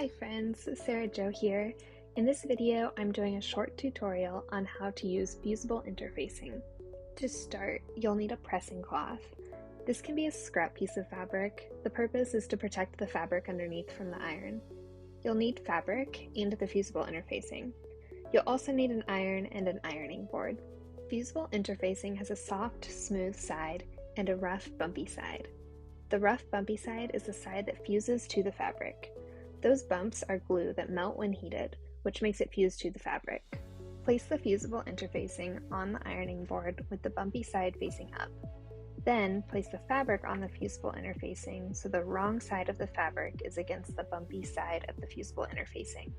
Hi friends, Sarah Jo here. In this video, I'm doing a short tutorial on how to use fusible interfacing. To start, you'll need a pressing cloth. This can be a scrap piece of fabric. The purpose is to protect the fabric underneath from the iron. You'll need fabric and the fusible interfacing. You'll also need an iron and an ironing board. Fusible interfacing has a soft, smooth side and a rough, bumpy side. The rough, bumpy side is the side that fuses to the fabric. Those bumps are glue that melt when heated, which makes it fuse to the fabric. Place the fusible interfacing on the ironing board with the bumpy side facing up. Then place the fabric on the fusible interfacing so the wrong side of the fabric is against the bumpy side of the fusible interfacing.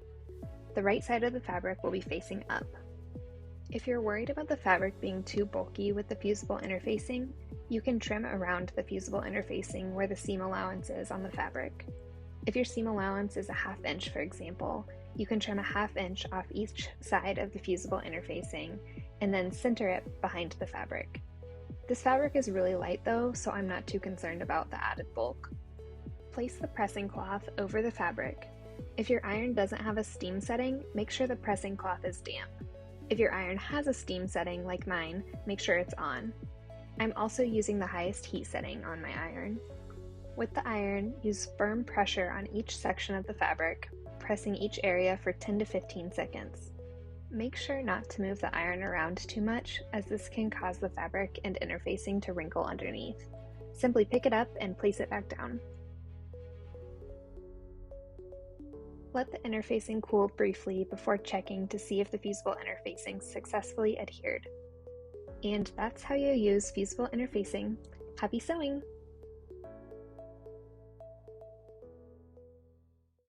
The right side of the fabric will be facing up. If you're worried about the fabric being too bulky with the fusible interfacing, you can trim around the fusible interfacing where the seam allowance is on the fabric. If your seam allowance is a ½ inch, for example, you can trim a ½ inch off each side of the fusible interfacing and then center it behind the fabric. This fabric is really light though, so I'm not too concerned about the added bulk. Place the pressing cloth over the fabric. If your iron doesn't have a steam setting, make sure the pressing cloth is damp. If your iron has a steam setting like mine, make sure it's on. I'm also using the highest heat setting on my iron. With the iron, use firm pressure on each section of the fabric, pressing each area for 10 to 15 seconds. Make sure not to move the iron around too much, as this can cause the fabric and interfacing to wrinkle underneath. Simply pick it up and place it back down. Let the interfacing cool briefly before checking to see if the fusible interfacing successfully adhered. And that's how you use fusible interfacing. Happy sewing!